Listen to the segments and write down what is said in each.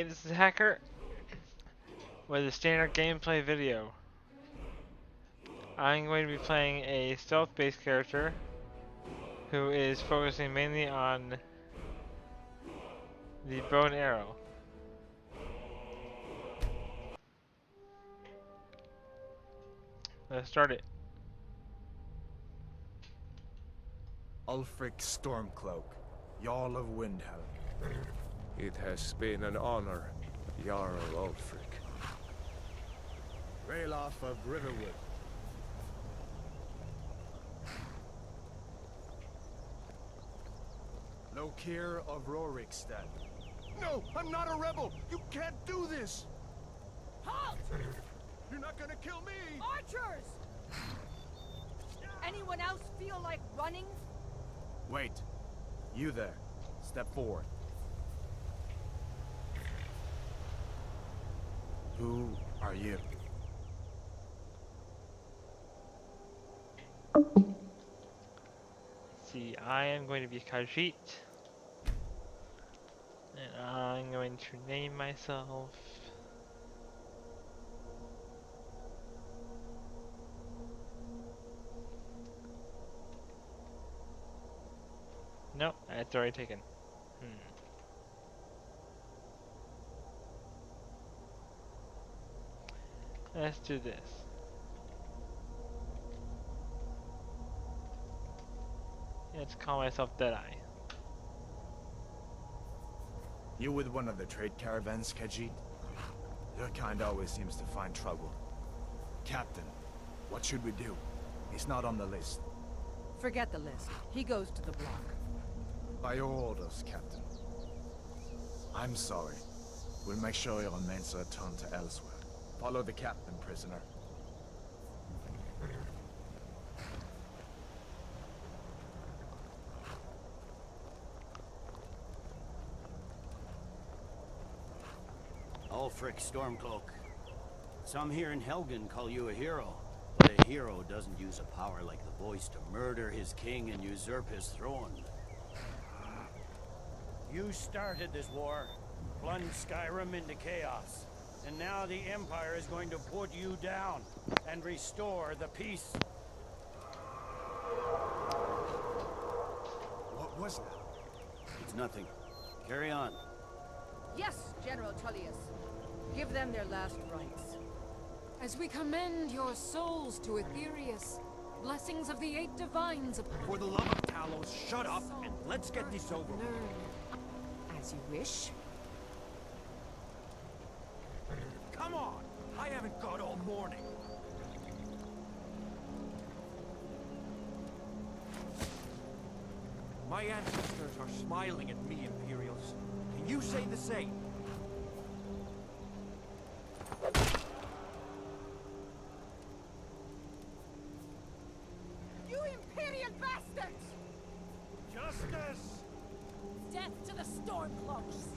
Hey, this is Hacker with a standard gameplay video. I'm going to be playing a stealth-based character who is focusing mainly on the bow and arrow. Let's start it. Ulfric Stormcloak, Jarl of Windhelm. It has been an honor, Jarl Ulfric. Ralof of Riverwood. Lokir of Rorikstead. No, I'm not a rebel! You can't do this! Halt! You're not gonna kill me! Archers! Anyone else feel like running? Wait. You there. Step forward. Who are you? See, I am going to be Khajiit. And I'm going to name myself... Nope, that's already taken. Let's do this. Let's call myself Deadeye. You with one of the trade caravans, Khajiit? Your kind always seems to find trouble. Captain, what should we do? He's not on the list. Forget the list. He goes to the block. By your orders, Captain. I'm sorry. We'll make sure your men are returned to elsewhere. Follow the captain, prisoner. Ulfric Stormcloak. Some here in Helgen call you a hero, but a hero doesn't use a power like the voice to murder his king and usurp his throne. You started this war, plunged Skyrim into chaos, and now the Empire is going to put you down and restore the peace. What was that? It's nothing. Carry on. Yes, General Tullius. Give them their last rites. As we commend your souls to Aetherius, blessings of the 8 divines upon For the love of Talos, shut up and let's get this over with. Learn as you wish. Come on! I haven't got all morning. My ancestors are smiling at me, Imperials. Can you say the same? You Imperial bastards! Justice! Death to the Stormcloaks!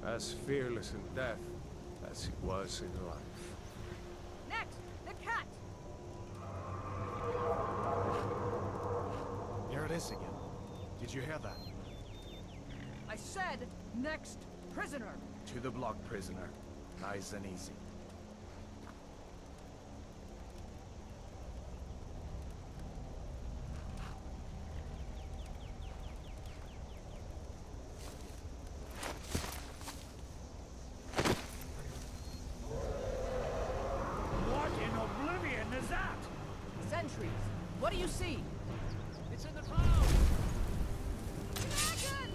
As fearless in death as he was in life. Next, the cat! Here it is again. Did you hear that? I said, next prisoner! To the block, prisoner. Nice and easy. What in oblivion is that? Sentries, what do you see? It's in the clouds! Dragon!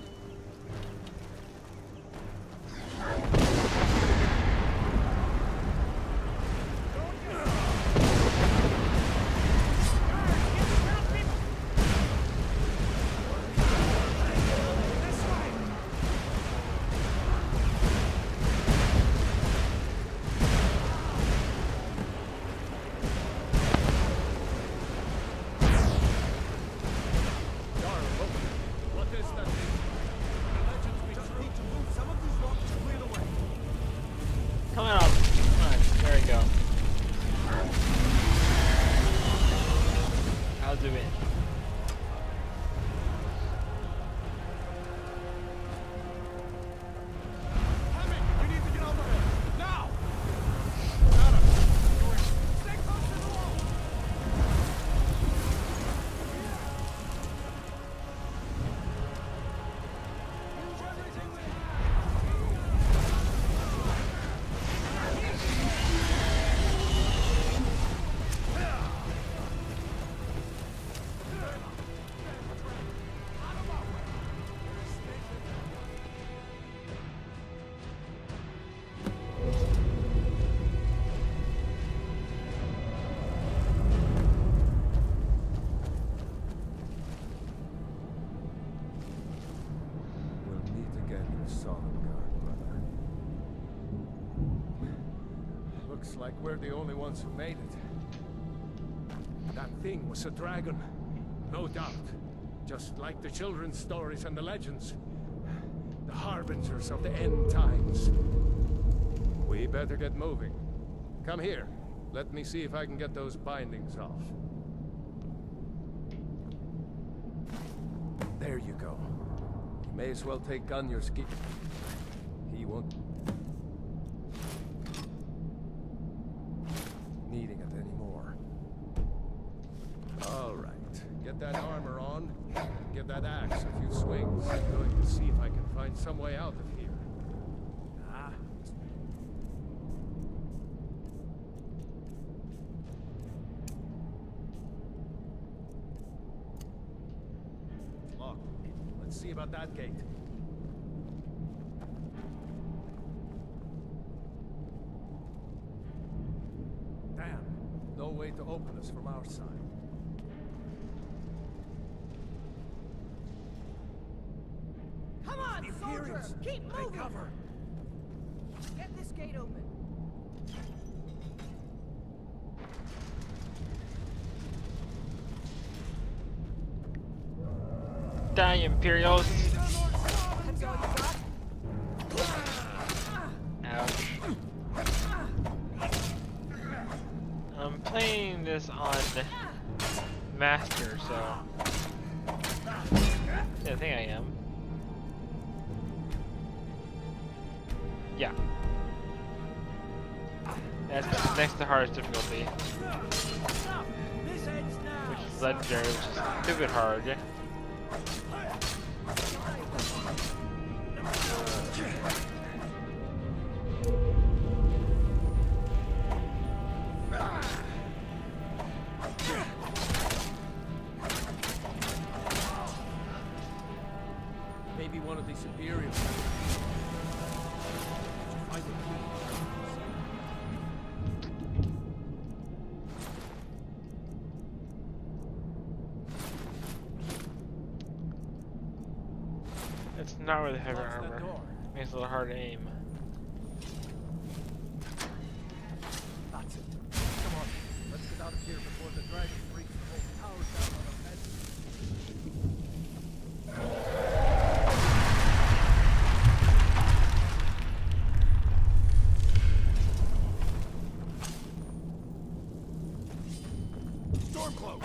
What is that? We just need to move some of these rocks to clear the way. Come on up. Alright, there we go. I'll do it. Hammond, like we're the only ones who made it. That thing was a dragon, no doubt. Just like the children's stories and the legends. The harbingers of the end times. We better get moving. Come here. Let me see if I can get those bindings off. There you go. You may as well take Gunjar's ski. He won't... needing it anymore. All right. Get that armor on, and give that axe a few swings. I'm going to see if I can find some way out of here. Ah. Locked. Let's see about that gate. Damn. No way to open this from our side. Come on, soldier! Keep moving! Cover. Get this gate open. Die, Imperials! That's all you got? Ouch. I'm playing this on Master, so... yeah, I think I am. Yeah. That's next to hardest difficulty. Which is legendary, which is stupid hard. Maybe one of these Imperials. Find the key. It's not really heavy Unlocks that armor. door. Makes it a little hard to aim. That's it. Come on. Let's get out of here before the dragon breaks the whole tower down on our heads. Stormcloak!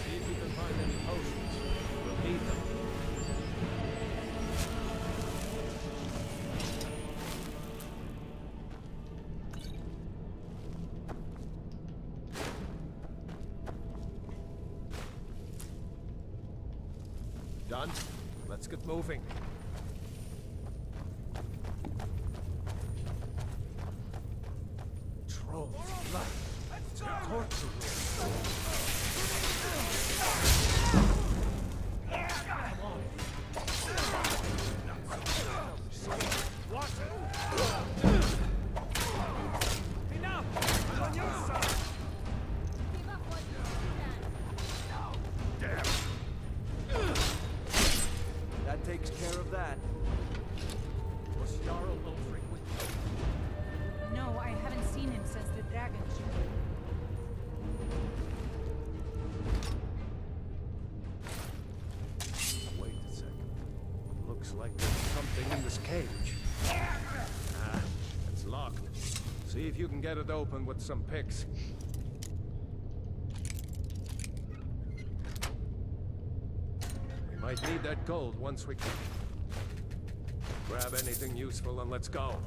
See if you can find any potions. We'll need them. Done. Let's get moving. Trolls, blood. It's a torture room. That takes care of that. Was Jarl no frequent? No, I haven't seen him since the dragon show. Wait a second. Looks like there's something in this cage. Ah, it's locked. See if you can get it open with some picks. We might need that gold once we can. Grab anything useful and let's go.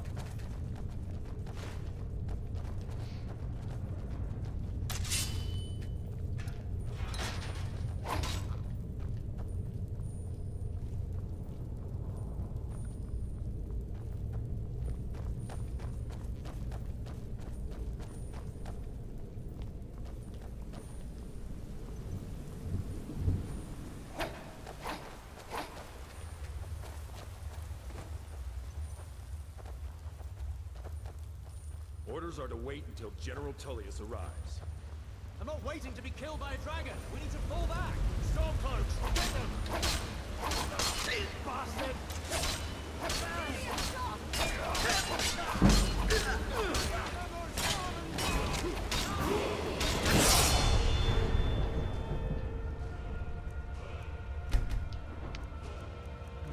orders are to wait until General Tullius arrives. I'm not waiting to be killed by a dragon. We need to fall back. Stormcloaks, get them! Bastard!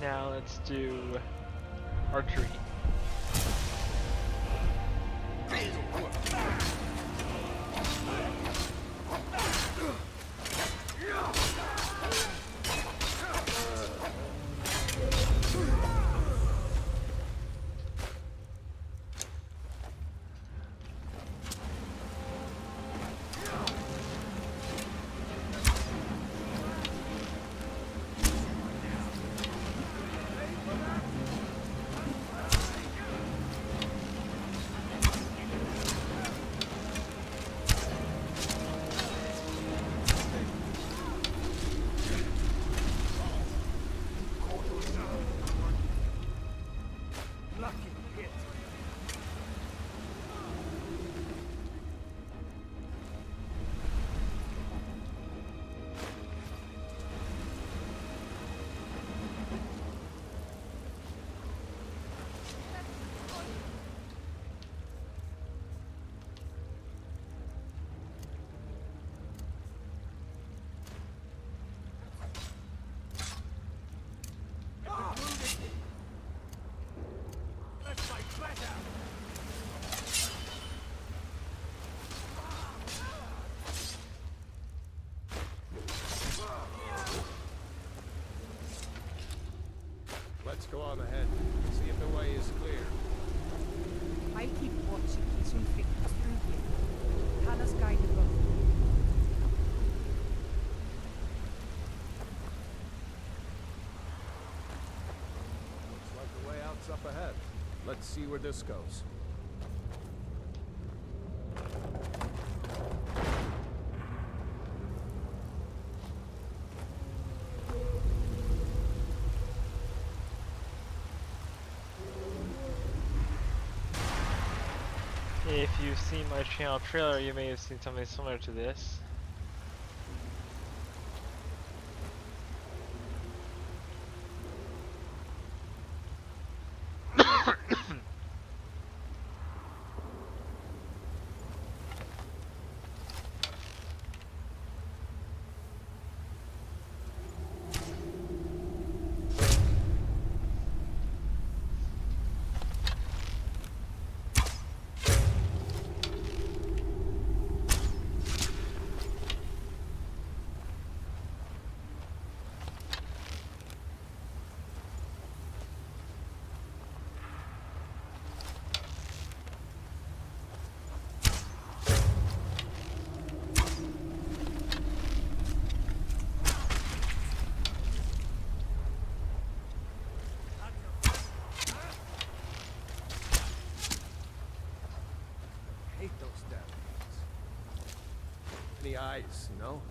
Now let's do archery. Let's go on ahead. See if the way is clear. I keep watching Kisun figures through here. Hannah's guide the both. Looks like the way out's up ahead. Let's see where this goes. If you've seen my channel trailer, you may have seen something similar to this. Hate those damn things. Any eyes, you know?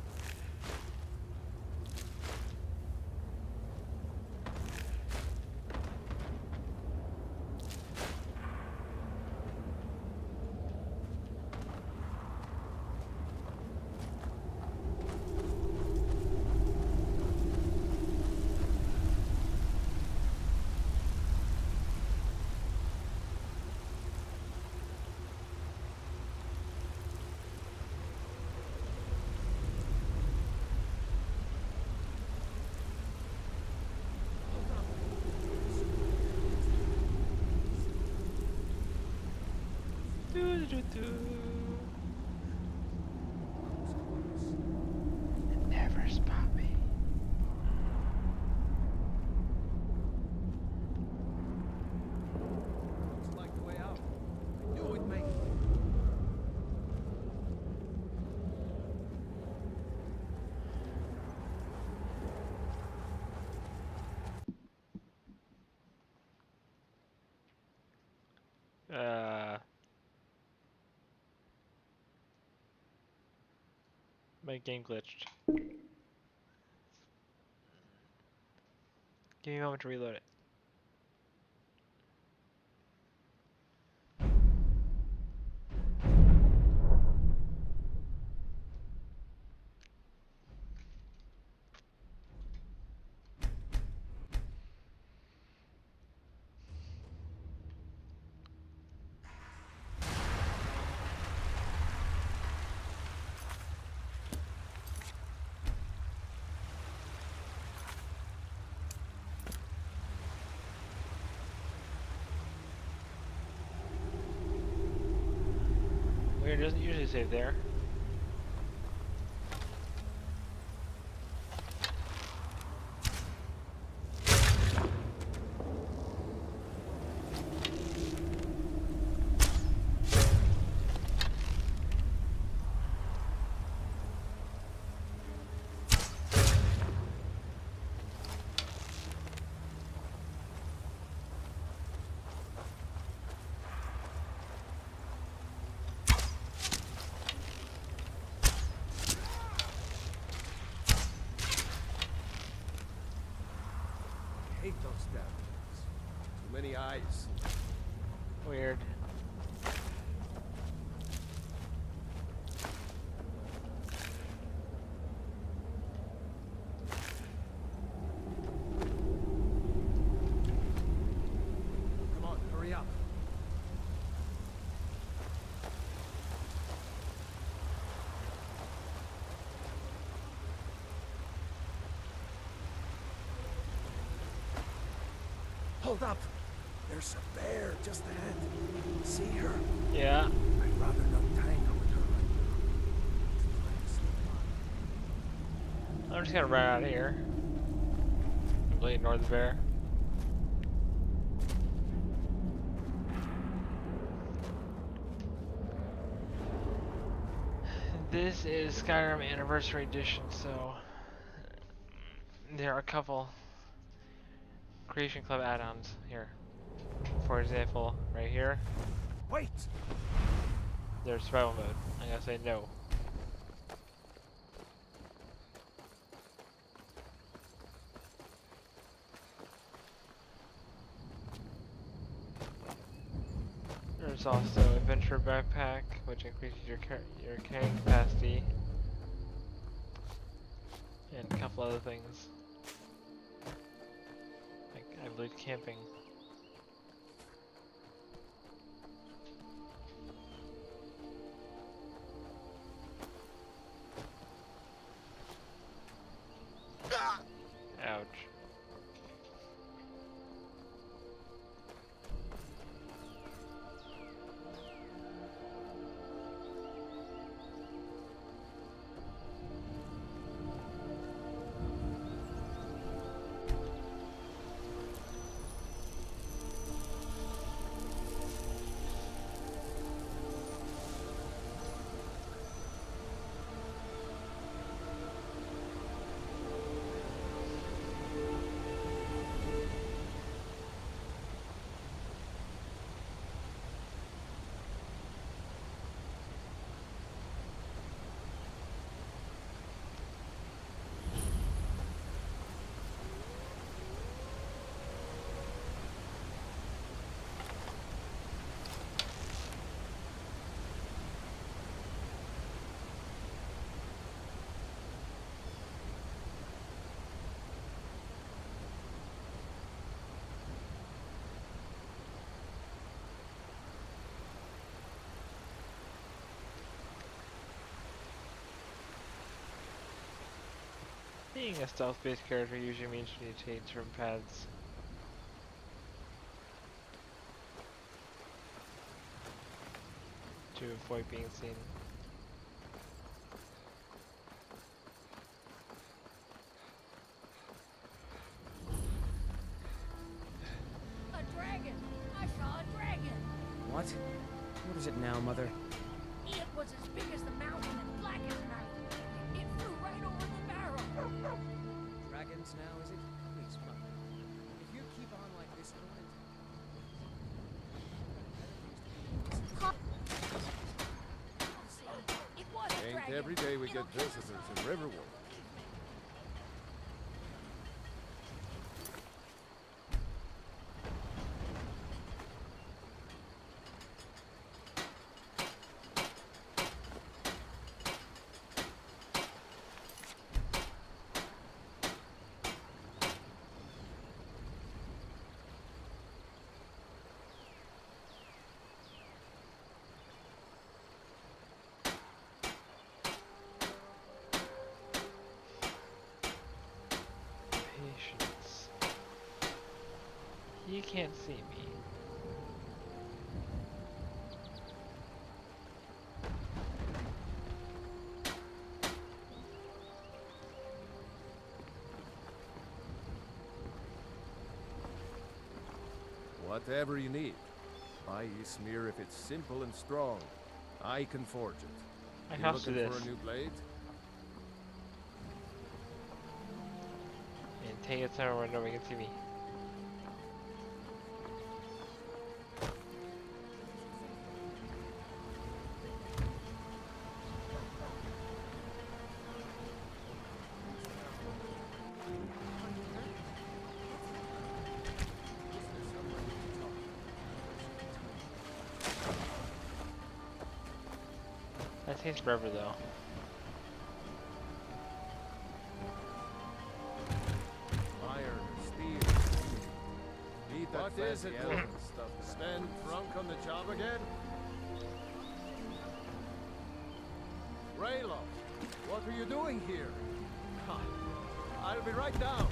Never spot me. Looks like the way out. I knew we'd make it. My game glitched. Give me a moment to reload it. Weird, it doesn't usually save there. I hate those damn things. Too many eyes. Weird. Come on, hurry up. Hold up! There's a bear just ahead. See her? Yeah. I'd rather not tangle with her right now. I'm just gonna run out of here. Completely ignore the bear. This is Skyrim Anniversary Edition, so there are a couple Creation Club add-ons here. For example, right here, Wait! there's survival mode. I gotta say no. There's also Adventure Backpack, which increases your carrying capacity, and a couple other things. Like, I believe camping. Ouch. Being a stealth-based character usually means you need to take certain paths. To avoid being seen. A dragon! I saw a dragon! What? What is it now, Mother? It was as big as the mountain and black as night. It flew right over the barrel. Dragons now, is it? Please, Mother. If you keep on like this, It was a Ain't dragon. every day we It'll get kill us visitors all. in Riverwood. Patience. You can't see me. Whatever you need. My smear, if it's simple and strong, I can forge it. I You can also do looking this. for a new blade? And take it somewhere where nobody can see me. That takes forever though. Iron, steel. Need that what is it, woman? Spend drunk on the job again? Raylo, what are you doing here? I'll be right down.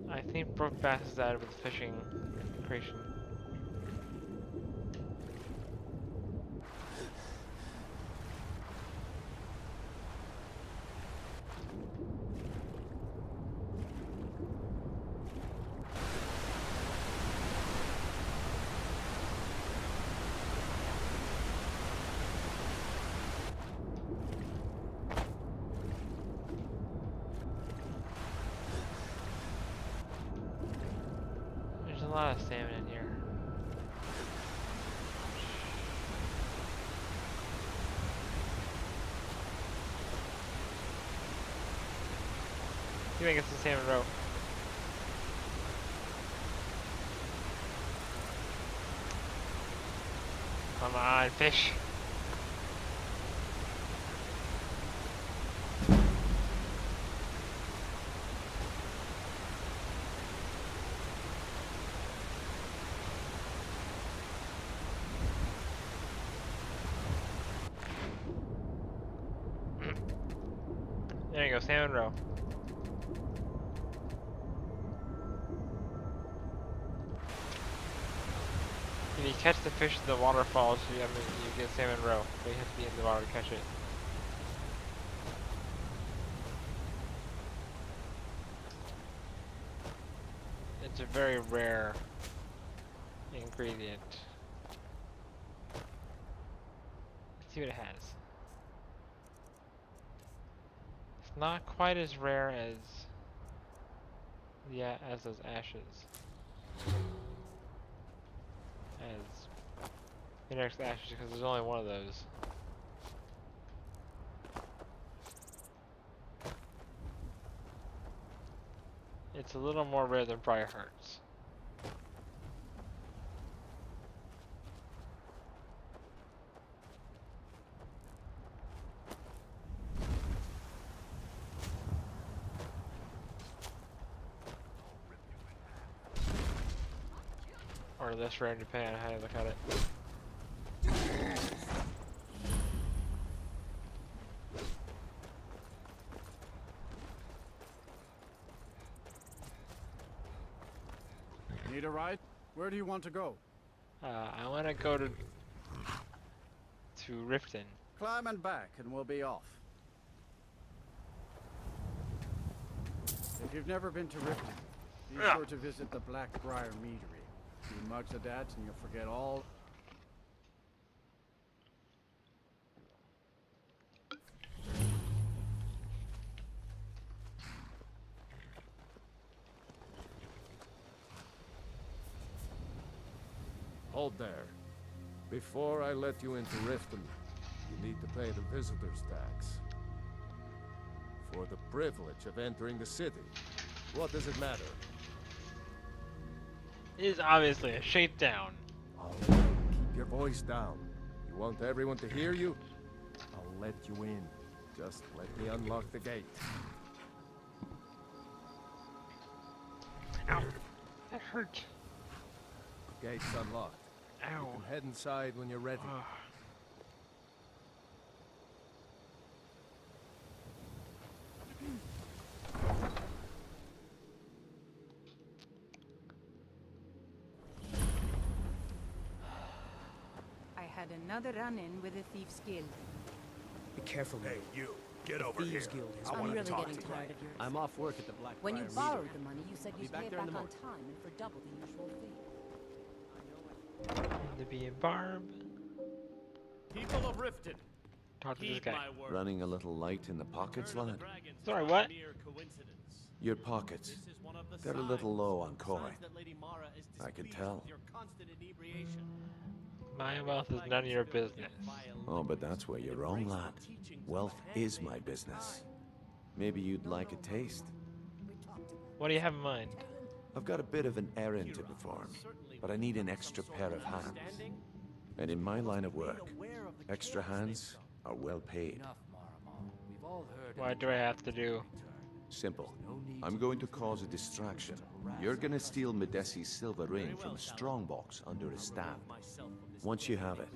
I think Brook Bass is out with fishing creation. There's a lot of salmon in here. You think it's the salmon rope? Come on, fish. There you go, salmon roe. If you catch the fish in the waterfalls, you get salmon roe, but you have to be in the water to catch it. It's a very rare ingredient. Let's see what it has. It's not quite as rare as as those ashes. As the next ashes, because there's only one of those. It's a little more rare than Briar Hearts. Or less rare depending on how you look at it. Need a ride? Where do you want to go? I want to go to Riften. Climb and back and we'll be off. If you've never been to Riften, be sure to visit the Blackbriar Meadery. Few mugs of that and you'll forget all. Hold there. Before I let you into Riften, you need to pay the visitor's tax. For the privilege of entering the city. What does it matter? It is obviously a shakedown. Oh, keep your voice down. You want everyone to hear you? I'll let you in. Just let me unlock the gate. Ow! That hurt. Gate's unlocked. Ow. You can head inside when you're ready. I had another run-in with a Thieves' Guild. Be careful. Hey, you, get over here. Thieves Guild is I I'm want really to talk getting to you. tired of yours. I'm off work at the Black When you Briar borrowed Meadery. the money, you said I'll you'd be back pay it there in back the on morning. time and for double the usual fee. To be a barb. People of Riften, Talk to this heed guy. my words. Running a little light in the pockets, Return of lad? the dragons is Sorry, not what? mere coincidence. Your pockets. This is one of the They're a little signs. low on coin. Signs that Lady Mara is I can displeased tell. with your constant inebriation. My wealth is none of your business. Oh, but that's where you're wrong, lad. Wealth is my business. Maybe you'd like a taste. What do you have in mind? I've got a bit of an errand to perform, but I need an extra pair of hands. And in my line of work, extra hands are well paid. Enough, Marama. We've all heard. What do I have to do? Simple. I'm going to cause a distraction. You're gonna steal Medesi's silver ring from a strongbox under his staff. Once you have it,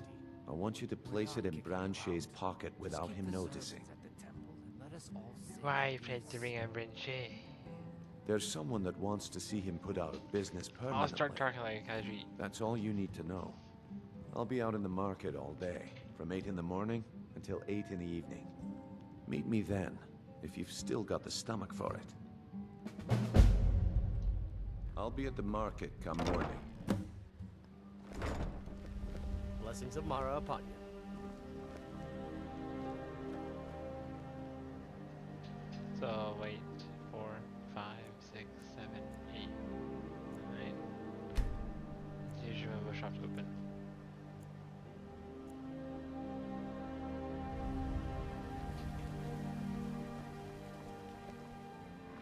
I want you to place it in Branche's pocket without him noticing. Why place the ring on Brinche? There's someone that wants to see him put out of business permanently. I'll start talking like a Kaji. That's all you need to know. I'll be out in the market all day, from 8 in the morning until 8 in the evening. Meet me then, if you've still got the stomach for it. I'll be at the market come morning. Blessings of Mara upon you. So wait, 4, 5, 6, 7, 8, 9. Usually my shop's open.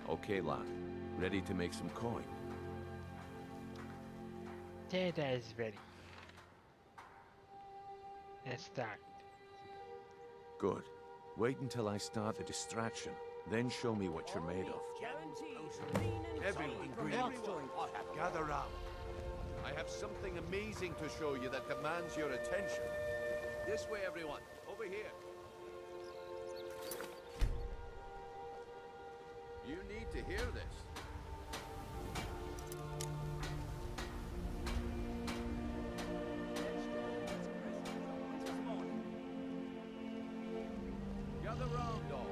Okay, lad. Ready to make some coin? Data is ready. Let's start. Good. Wait until I start the distraction, then show me what you're made of. Everyone, gather round. I have something amazing to show you that demands your attention. This way, everyone. Over here. You need to hear this. Gather round, all.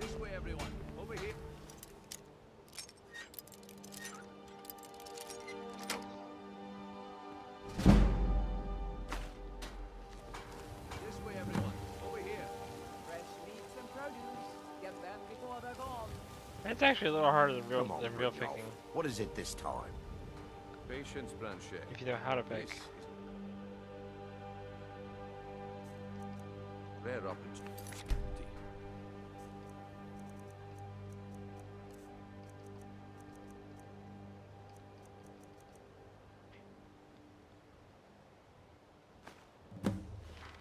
This way, everyone. Over here. This way, everyone. Over here. Fresh meats and produce. Get them before they're gone. That's actually a little harder than real Come on, real bring it picking. off. What is it this time? Patience, Branche. If you know how to pick. This is rare opportunity.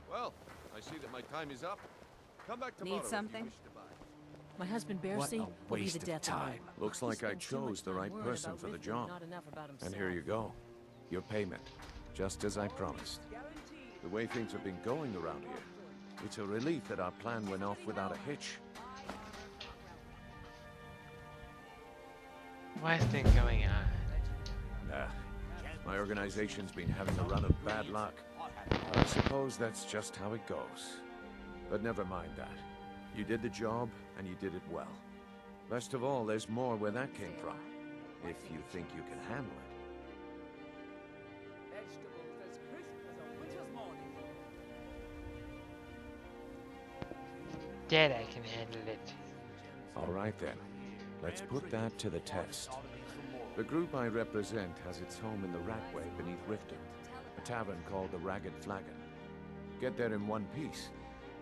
Well, I see that my time is up. Come back tomorrow. Need something? If you wish to buy. My husband What Bercy a will be waste the of death of time. me. Looks like I chose the right person for the job. And here you go. Your payment. Just as I promised. The way things have been going around here, it's a relief that our plan went off without a hitch. What's been going on? My organization's been having a run of bad luck. I suppose that's just how it goes. But never mind that. You did the job, and you did it well. Best of all, there's more where that came from. If you think you can handle it. Vegetables as crisp as a winter's morning. Dead, I can handle it. All right then. Let's put that to the test. The group I represent has its home in the Ratway beneath Riften, a tavern called the Ragged Flagon. Get there in one piece,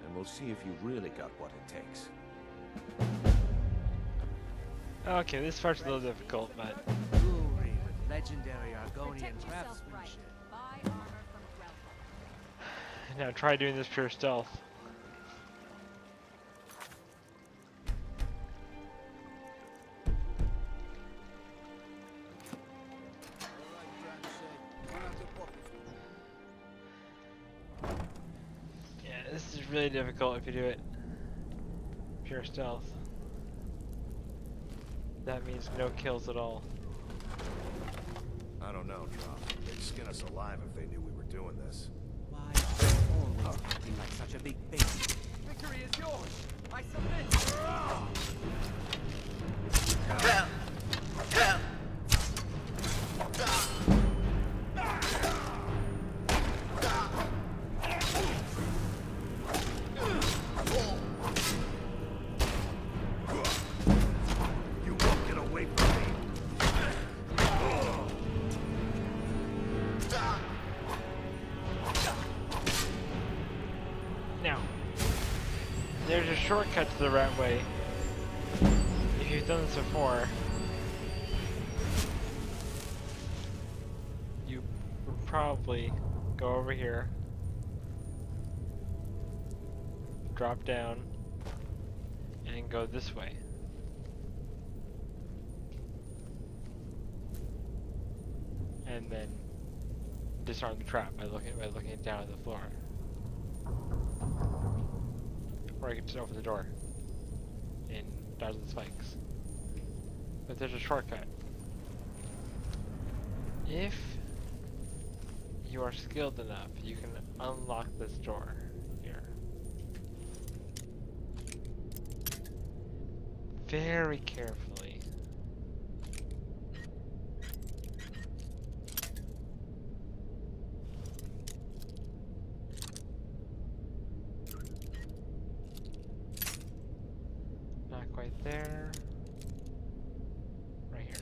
and we'll see if you've really got what it takes. Okay, this part's a little difficult, but Jewelry with legendary Argonian craftsmanship. Buy armor from Grelva. now try doing this pure stealth. Yeah, this is really difficult if you do it pure stealth. That means no kills at all. I don't know, Drop. They'd skin us alive if they knew we were doing this. Why are you always acting like such a big baby? Victory is yours! I submit! You won't get away from me! Now, there's a shortcut to the right way. If you've done this before, you would probably go over here, drop down, and go this way. And then disarm the trap by looking down at the floor. Or you can just open the door and dodge the spikes. But there's a shortcut. If you are skilled enough, you can unlock this door here. Very carefully. Not quite there. Right here.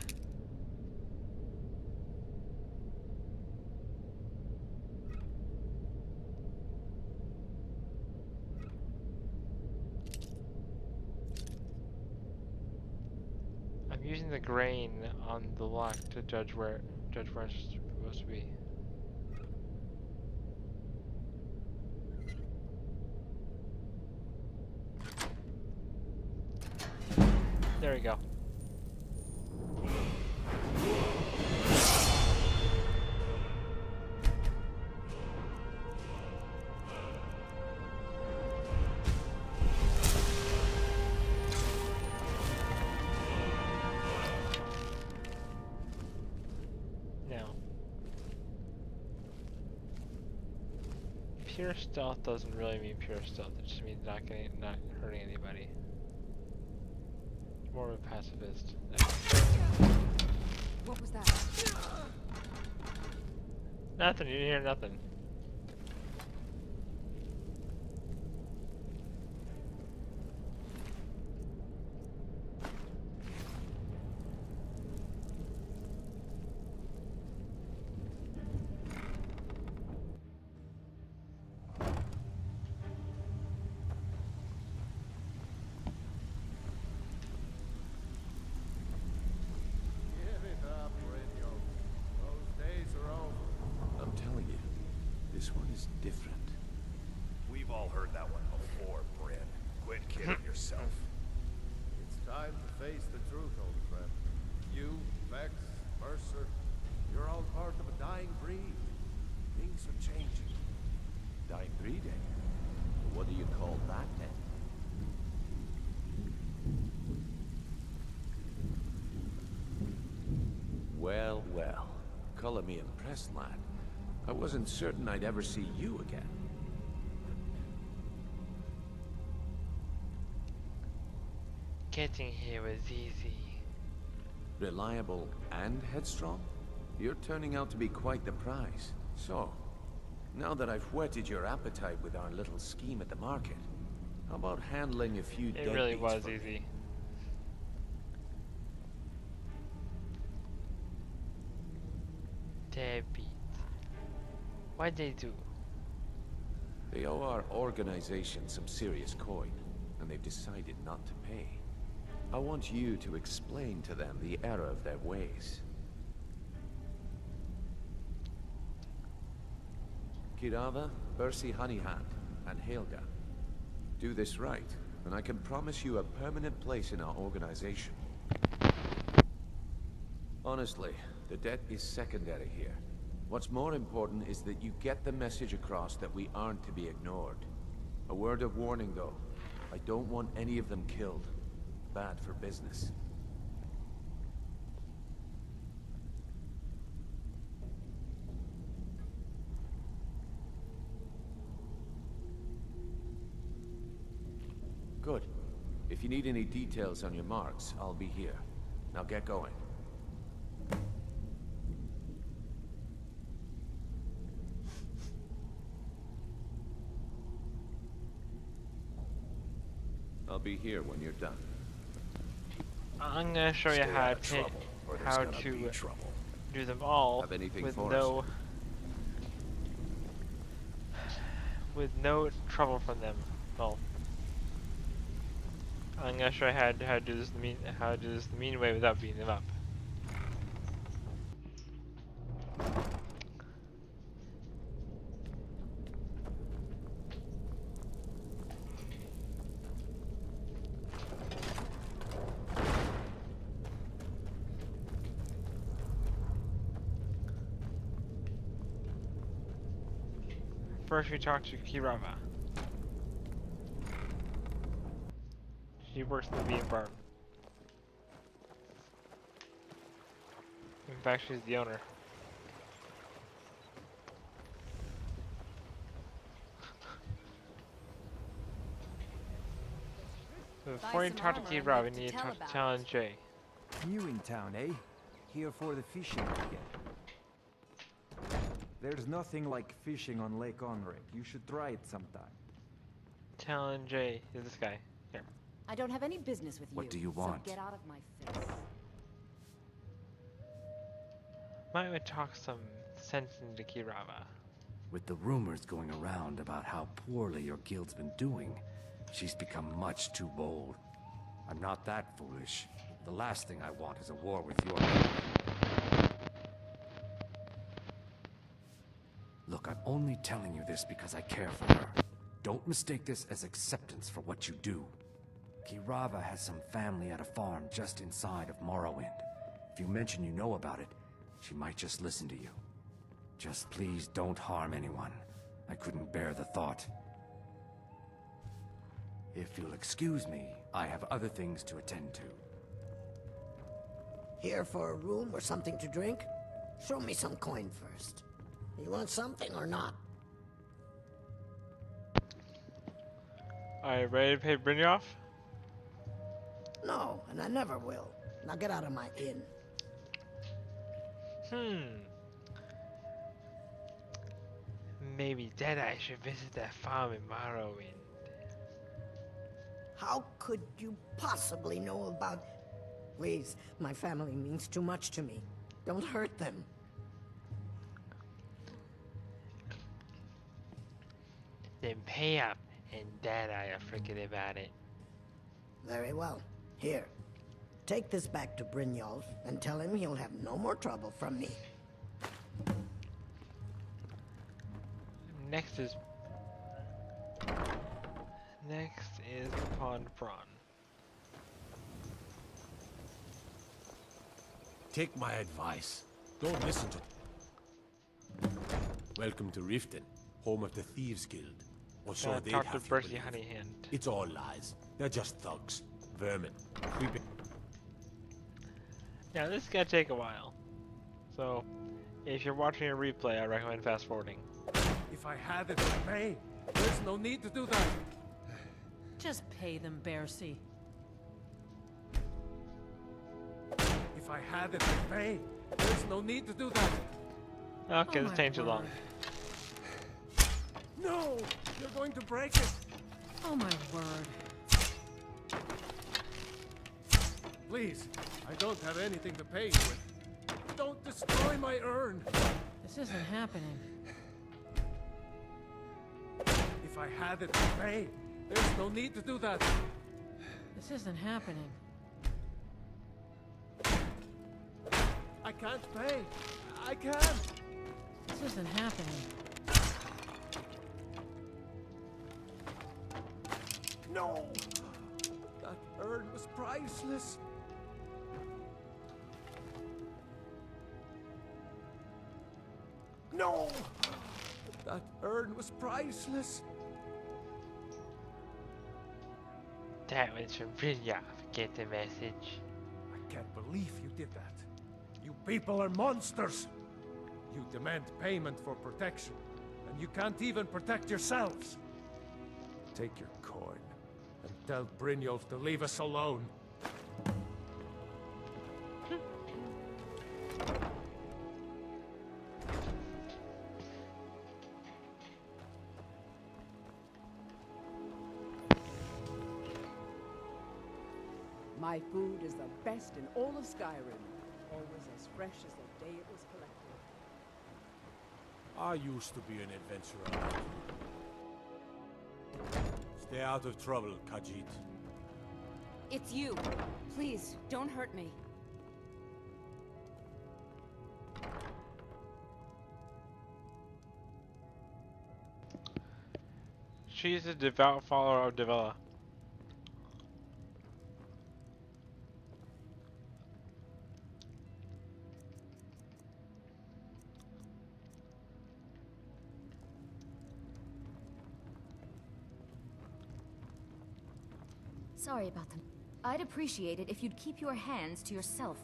I'm using the grain on the lock to judge where it's supposed to be. There we go. Now, pure stealth doesn't really mean pure stealth. It just means not hurting anybody. More of a pacifist. What was that? Nothing, you didn't hear nothing. Give it up, Radio. Those days are over. I'm telling you, this one is different. We've all heard that one before, Bryn. Quit kidding yourself. It's time to face the truth, old friend. You, Vex, Mercer, you're all part of a dying breed. Things are changing. Dying breed, eh? What do you call that, then? Well, well. Color me impressed, lad. I wasn't certain I'd ever see you again. Getting here was easy. Reliable and headstrong? You're turning out to be quite the prize. So, now that I've whetted your appetite with our little scheme at the market, how about handling a few It really deadbeats was for me? easy. Deadbeat. What'd they do? They owe our organization some serious coin, and they've decided not to pay. I want you to explain to them the error of their ways. Kirava, Bersi Honeyhand, and Helga. Do this right, and I can promise you a permanent place in our organization. Honestly, the debt is secondary here. What's more important is that you get the message across that we aren't to be ignored. A word of warning, though. I don't want any of them killed. Bad for business. Good. If you need any details on your marks, I'll be here. Now get going. I'll be here when you're done. I'm gonna show you how to do them all with no trouble from them. Well, I'm gonna show you how to do this the mean way without beating them up. First we talk to Kirava. She works in the bean farm. In fact, she's the owner. Before you talk to Kirava, we need to talk to Talon J. New in town, eh? Here for the fishing again. There's nothing like fishing on Lake Onreg. You should try it sometime. Talon J is this guy. Here. I don't have any business with you. What do you want? So get out of my face. Might we talk some sense into Kirava? With the rumors going around about how poorly your guild's been doing, she's become much too bold. I'm not that foolish. The last thing I want is a war with your people. Look, I'm only telling you this because I care for her. Don't mistake this as acceptance for what you do. Kirava has some family at a farm just inside of Morrowind. If you mention you know about it, she might just listen to you. Just please don't harm anyone. I couldn't bear the thought. If you'll excuse me, I have other things to attend to. Here for a room or something to drink? Show me some coin first. You want something or not? Are you ready to pay Brynjolf? No, and I never will. Now get out of my inn. Maybe Deadeye should visit that farm in Morrowind. How could you possibly know about... Please, my family means too much to me. Don't hurt them. Then pay up, and Deadeye will forget about it. Very well. Here. Take this back to Brynjolf and tell him he'll have no more trouble from me. Next is Pond Prawn. Take my advice. Don't listen to... Welcome to Riften, home of the Thieves Guild. Or so they'd talk to have you Bertie believe. Honeyhand. It's all lies. They're just thugs. Vermin. Creeping. Yeah, this is gonna take a while. So, if you're watching a replay, I recommend fast forwarding. If I had it in May, there's no need to do that. Just pay them, Bersi. If I had it in May, there's no need to do that. Okay, this taking too long. No! You're going to break it! Oh my word. Please, I don't have anything to pay you with. Don't destroy my urn! This isn't happening. If If I had it to pay, there's no need to do that. This isn't happening. I can't pay. I can't. This isn't happening. No! That urn was priceless. No! That urn was priceless. That was from Brynja. Get the message. I can't believe you did that. You people are monsters. You demand payment for protection, and you can't even protect yourselves. Take your coin, and tell Brynjolf to leave us alone. My food is the best in all of Skyrim. Always as fresh as the day it was collected. I used to be an adventurer. Stay out of trouble, Khajiit. It's you. Please, don't hurt me. She's a devout follower of Devella. Sorry about them. I'd appreciate it if you'd keep your hands to yourself.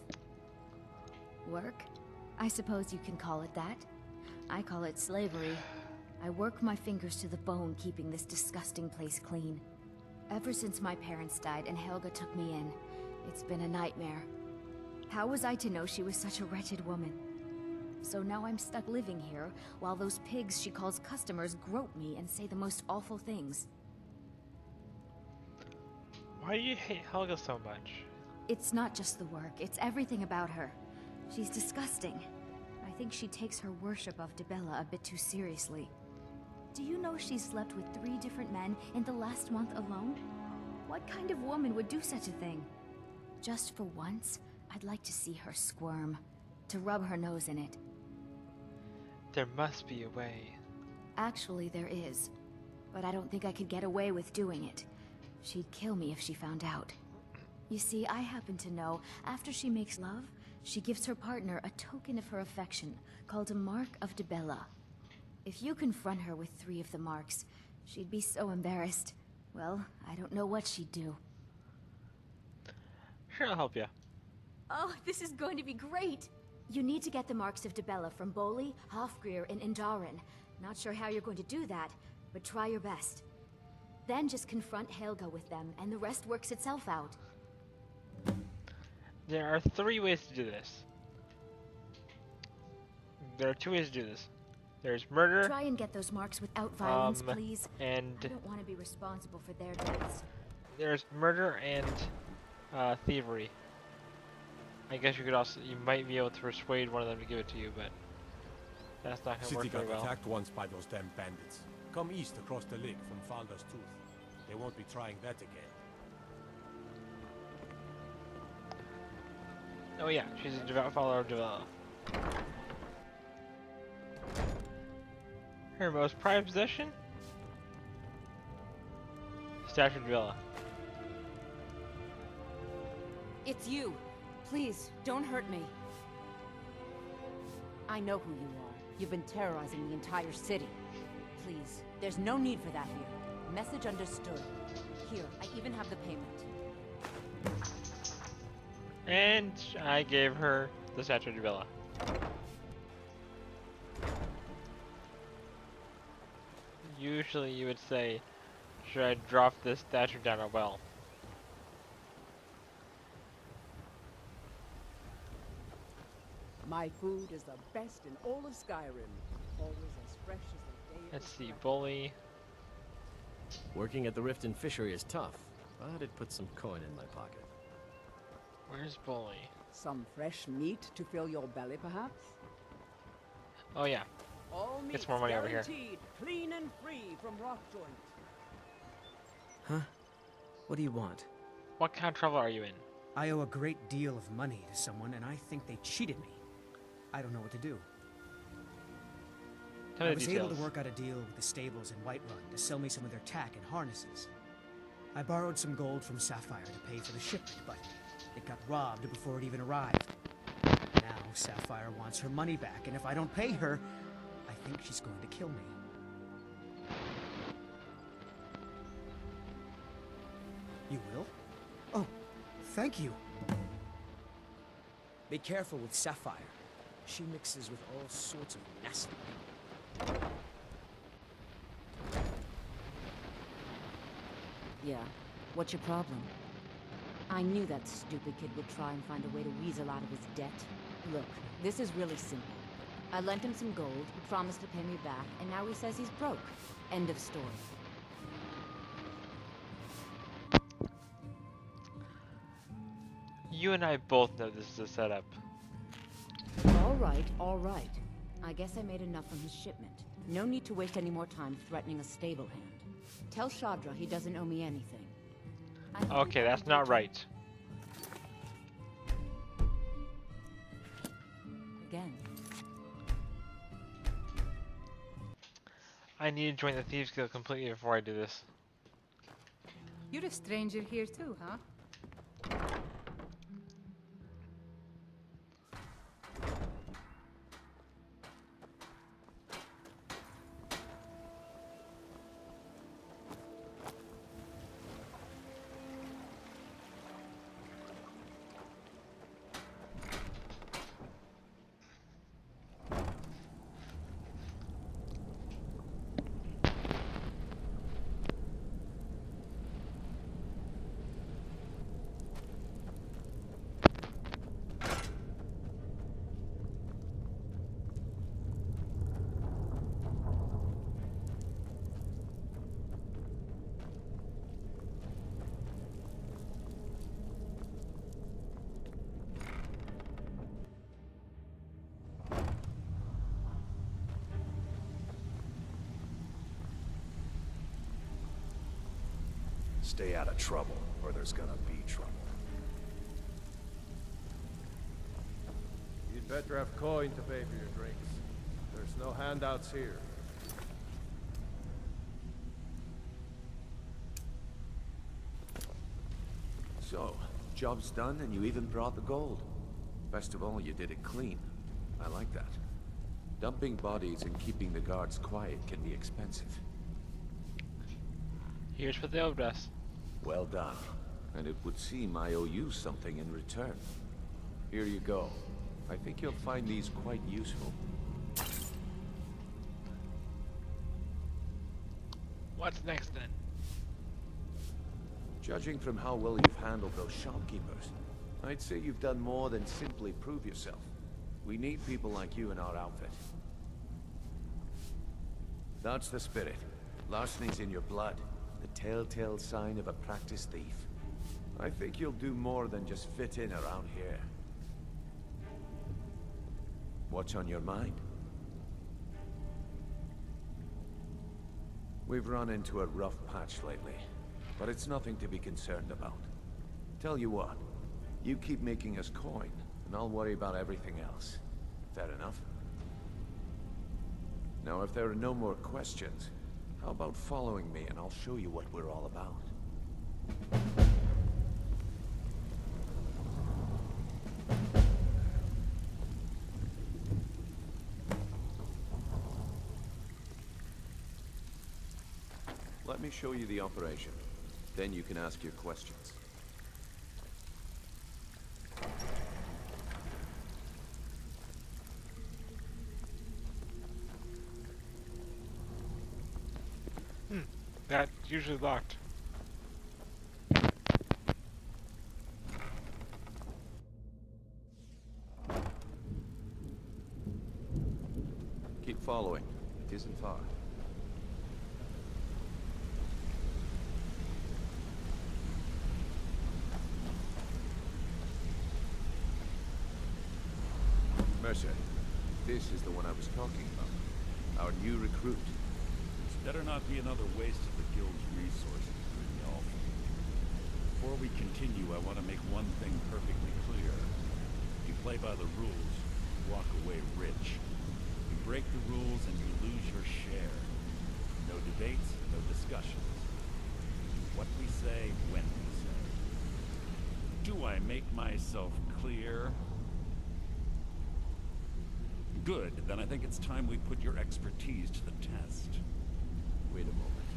Work? I suppose you can call it that. I call it slavery. I work my fingers to the bone keeping this disgusting place clean. Ever since my parents died and Helga took me in, it's been a nightmare. How was I to know she was such a wretched woman? So now I'm stuck living here, while those pigs she calls customers grope me and say the most awful things. Why do you hate Helga so much? It's not just the work, it's everything about her. She's disgusting. I think she takes her worship of Dibella a bit too seriously. Do you know she's slept with 3 different men in the last month alone? What kind of woman would do such a thing? Just for once, I'd like to see her squirm. To rub her nose in it. There must be a way. Actually, there is. But I don't think I could get away with doing it. She'd kill me if she found out. You see, I happen to know, after she makes love, she gives her partner a token of her affection, called a Mark of Dibella. If you confront her with 3 of the marks, she'd be so embarrassed. Well, I don't know what she'd do. Sure, I'll help you. Oh, this is going to be great! You need to get the marks of Dibella from Boli, Hofgrir, and Indaren. Not sure how you're going to do that, but try your best. Then just confront Helga with them, and the rest works itself out. There are 3 ways to do this. There are 2 ways to do this. There's murder. Try and get those marks without violence, please. And I don't want to be responsible for their deaths. There's murder and thievery. I guess you might be able to persuade one of them to give it to you, but that's not gonna work very well. Attacked once by those damn bandits. Come east across the lake from Falda's Tooth. They won't be trying that again. Oh yeah, she's a devout follower of Devella. Her most prized possession? Statue of Devella. It's you. Please, don't hurt me. I know who you are. You've been terrorizing the entire city. Please, there's no need for that here. Message understood. Here, I even have the payment. And I gave her the Statue of Devella. Usually you would say, should I drop this statue down a well? My food is the best in all of Skyrim. Always as fresh as the day it Let's was see, collected. Bully. Working at the Riften Fishery is tough, but it puts some coin in my pocket. Where's Bully? Some fresh meat to fill your belly, perhaps? Oh yeah. All Get meats some more money over here. guaranteed, clean and free from rock joint. Huh? What do you want? What kind of trouble are you in? I owe a great deal of money to someone, and I think they cheated me. I don't know what to do. Tell me I the was details. able to work out a deal with the stables in Whiterun to sell me some of their tack and harnesses. I borrowed some gold from Sapphire to pay for the shipment, but it got robbed before it even arrived. Now Sapphire wants her money back, and if I don't pay her, I think she's going to kill me. You will? Oh, thank you. Be careful with Sapphire. She mixes with all sorts of nasty. Yeah. What's your problem? I knew that stupid kid would try and find a way to weasel out of his debt. Look, this is really simple. I lent him some gold, he promised to pay me back, and now he says he's broke. End of story. You and I both know this is a setup. All right. I guess I made enough from his shipment. No need to waste any more time threatening a stable hand. Tell Shadra he doesn't owe me anything. Okay, that's not right. Again. I need to join the Thieves Guild completely before I do this. You're a stranger here too, huh? Stay out of trouble, or there's gonna be trouble. You'd better have coin to pay for your drinks. There's no handouts here. So, job's done and you even brought the gold. Best of all, you did it clean. I like that. Dumping bodies and keeping the guards quiet can be expensive. Here's for the overdress. Well done. And it would seem I owe you something in return. Here you go. I think you'll find these quite useful. What's next then? Judging from how well you've handled those shopkeepers, I'd say you've done more than simply prove yourself. We need people like you in our outfit. That's the spirit. Larceny's in your blood. The telltale sign of a practiced thief. I think you'll do more than just fit in around here. What's on your mind? We've run into a rough patch lately, but it's nothing to be concerned about. Tell you what, you keep making us coin, and I'll worry about everything else. Fair enough? Now, if there are no more questions, how about following me and I'll show you what we're all about? Let me show you the operation. Then you can ask your questions. That's usually locked. Keep following. It isn't far. Mercer, this is the one I was talking about. our new recruit. It's better not be another waste of the guild's resources, Brynjolf. Before we continue, I want to make one thing perfectly clear. If you play by the rules, you walk away rich. You break the rules and you lose your share. No debates, no discussions. What we say, when we say. Do I make myself clear? Good, then I think it's time we put your expertise to the test. Wait a moment.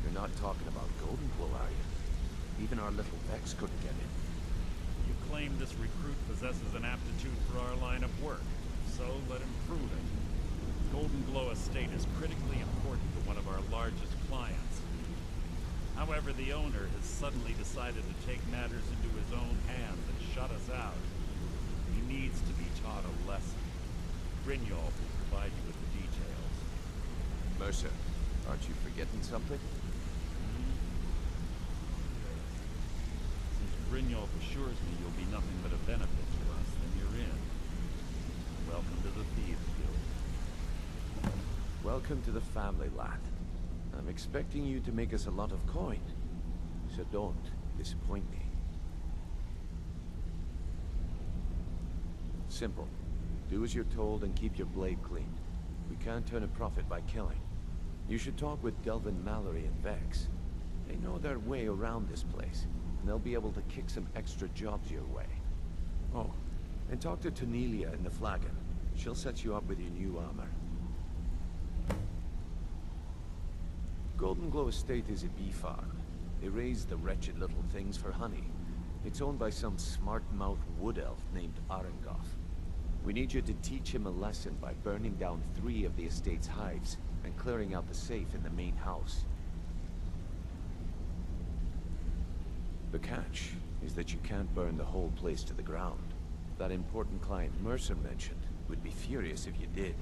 You're not talking about Golden Glow, are you? Even our little Vex couldn't get in. You claim this recruit possesses an aptitude for our line of work, so let him prove it. Golden Glow Estate is critically important to one of our largest clients. However, the owner has suddenly decided to take matters into his own hands and shut us out. He needs to be taught a lesson. Brynjolf will provide you with the details. Mercer, aren't you forgetting something? Since Brynjolf assures me you'll be nothing but a benefit to us, then you're in. Welcome to the Thieves Guild. Welcome to the family, lad. I'm expecting you to make us a lot of coin, so don't disappoint me. Simple. Do as you're told and keep your blade clean. We can't turn a profit by killing. You should talk with Delvin Mallory and Vex. They know their way around this place, and they'll be able to kick some extra jobs your way. Oh, and talk to Tanelia in the Flagon. She'll set you up with your new armor. Golden Glow Estate is a bee farm. They raise the wretched little things for honey. It's owned by some smart-mouthed wood elf named Arengoth. We need you to teach him a lesson by burning down 3 of the estate's hives and clearing out the safe in the main house. The catch is that you can't burn the whole place to the ground. That important client Mercer mentioned would be furious if you did.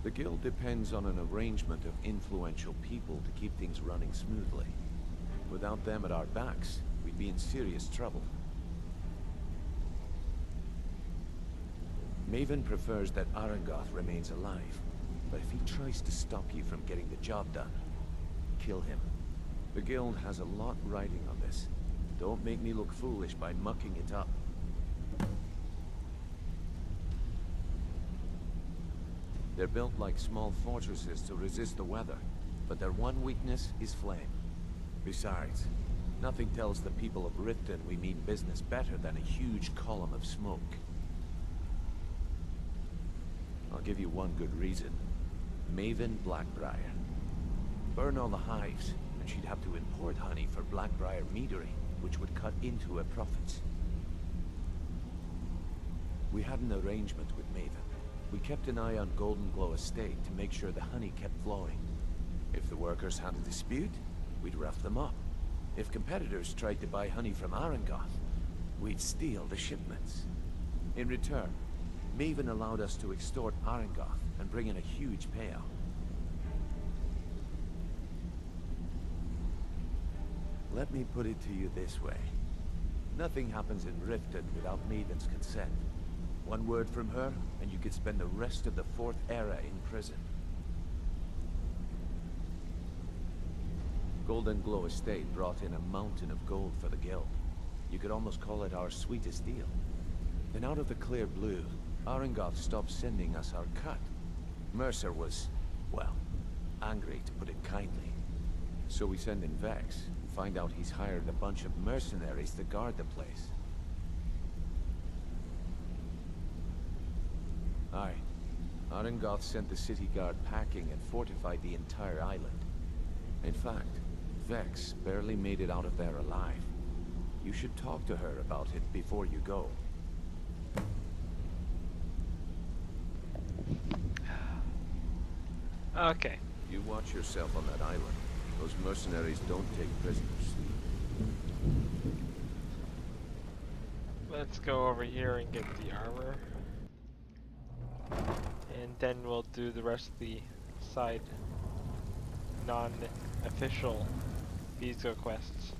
The guild depends on an arrangement of influential people to keep things running smoothly. Without them at our backs, we'd be in serious trouble. Maven prefers that Arengoth remains alive, but if he tries to stop you from getting the job done, kill him. The guild has a lot riding on this. Don't make me look foolish by mucking it up. They're built like small fortresses to resist the weather, but their one weakness is flame. Besides, nothing tells the people of Riften we mean business better than a huge column of smoke. I'll give you one good reason. Maven Blackbriar. Burn all the hives, and she'd have to import honey for Blackbriar meadery, which would cut into her profits. We had an arrangement with Maven. We kept an eye on Golden Glow Estate to make sure the honey kept flowing. If the workers had a dispute, we'd rough them up. If competitors tried to buy honey from Arengoth, we'd steal the shipments. In return, Maven allowed us to extort Arengoth and bring in a huge payout. Let me put it to you this way. Nothing happens in Riften without Maven's consent. One word from her, and you could spend the rest of the 4th Era in prison. Golden Glow Estate brought in a mountain of gold for the guild. You could almost call it our sweetest deal. Then out of the clear blue, Arengoth stopped sending us our cut. Mercer was, well, angry to put it kindly. So we send in Vex, and find out he's hired a bunch of mercenaries to guard the place. Aye. Arengoth sent the city guard packing and fortified the entire island. In fact, Vex barely made it out of there alive. You should talk to her about it before you go. Okay. You watch yourself on that island. Those mercenaries don't take prisoners. Let's go over here and get the armor. And then we'll do the rest of the side non-official Vizco quests.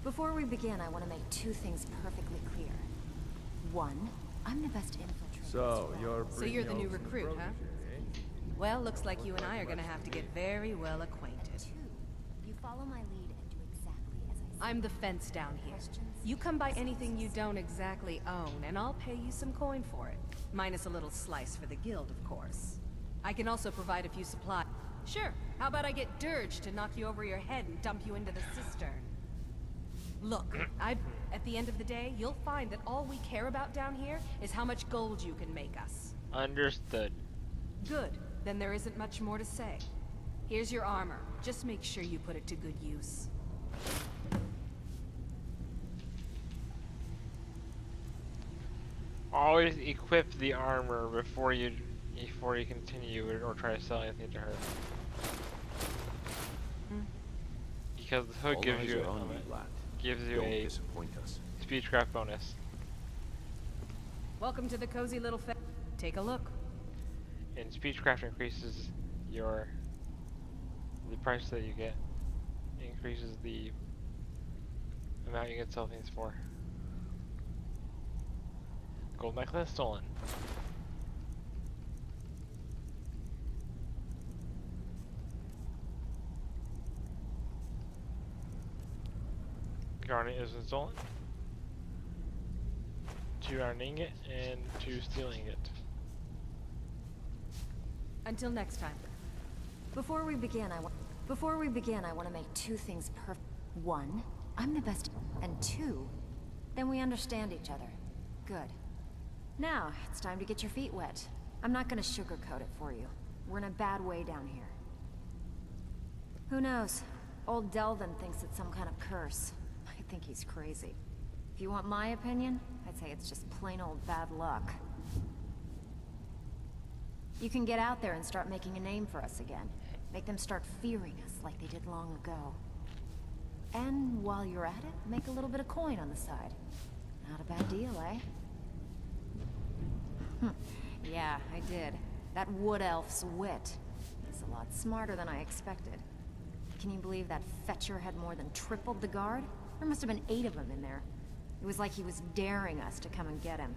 Before we begin, I want to make two things perfectly clear. One, I'm the best infiltrator. So, So you're the new recruit, huh? Well, looks like you and I are gonna have to get very well acquainted. Two, you follow my lead and do exactly as I say. I'm the fence down here. You come by anything you don't exactly own, and I'll pay you some coin for it. Minus a little slice for the guild, of course. I can also provide a few supplies. Sure, how about I get Dirge to knock you over your head and dump you into the cistern? Look, at the end of the day, you'll find that all we care about down here is how much gold you can make us. Understood. Good. Then there isn't much more to say. Here's your armor. Just make sure you put it to good use. Always equip the armor before you continue or try to sell anything to her. Because the hood All gives eyes you are on you, lad. a Don't disappoint us. speechcraft bonus. Welcome to the cozy little Take a look. And speechcraft increases the price that you get. Increases the amount you can sell things for. Gold necklace stolen. Garnet isn't stolen. 2 iron ingot and 2 steel ingot. Until next time. Before we begin, I want to make two things perfect. One, I'm the best, and two, then we understand each other. Good. Now, it's time to get your feet wet. I'm not gonna sugarcoat it for you. We're in a bad way down here. Who knows? Old Delvin thinks it's some kind of curse. I think he's crazy. If you want my opinion, I'd say it's just plain old bad luck. You can get out there and start making a name for us again. Make them start fearing us like they did long ago. And while you're at it, make a little bit of coin on the side. Not a bad deal, eh? Yeah, I did. That wood elf's wit. He's a lot smarter than I expected. Can you believe that fetcher had more than tripled the guard? There must have been 8 of them in there. It was like he was daring us to come and get him.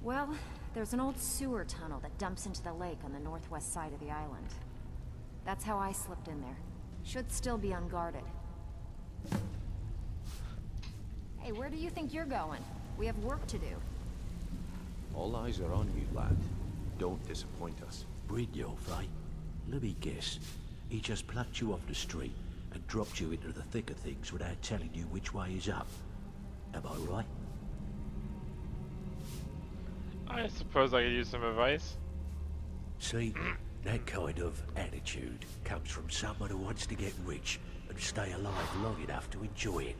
Well, there's an old sewer tunnel that dumps into the lake on the northwest side of the island. That's how I slipped in there. Should still be unguarded. Hey, where do you think you're going? We have work to do. All eyes are on you, lad. Don't disappoint us. Brynjolf, eh? Let me guess. He just plucked you off the street and dropped you into the thick of things without telling you which way is up. Am I right? I suppose I could use some advice. See, that kind of attitude comes from someone who wants to get rich and stay alive long enough to enjoy it.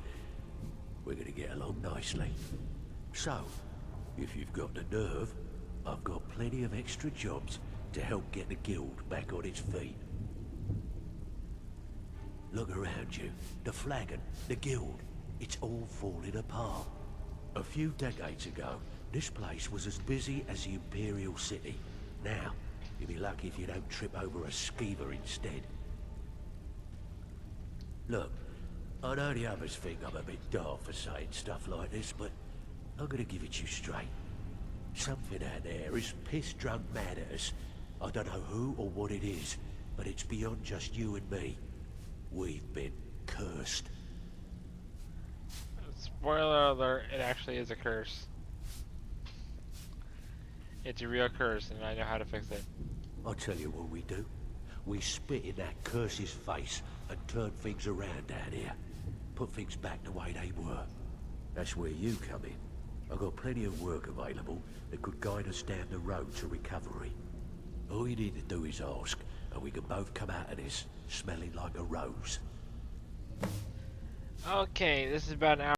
We're gonna get along nicely. So, if you've got the nerve, I've got plenty of extra jobs to help get the guild back on its feet. Look around you. The flagon, the guild, it's all falling apart. A few decades ago, this place was as busy as the Imperial City. Now, you'll be lucky if you don't trip over a skeever instead. Look, I know the others think I'm a bit daft for saying stuff like this, but I'm gonna give it to you straight. Something out there is piss-drunk mad at us. I don't know who or what it is, but it's beyond just you and me. We've been cursed. Spoiler alert, it actually is a curse. It's a real curse, and I know how to fix it. I'll tell you what we do. We spit in that curse's face and turn things around down here. Put things back the way they were. That's where you come in. I've got plenty of work available that could guide us down the road to recovery. All you need to do is ask, and we can both come out of this smelling like a rose. Okay, this is about an hour.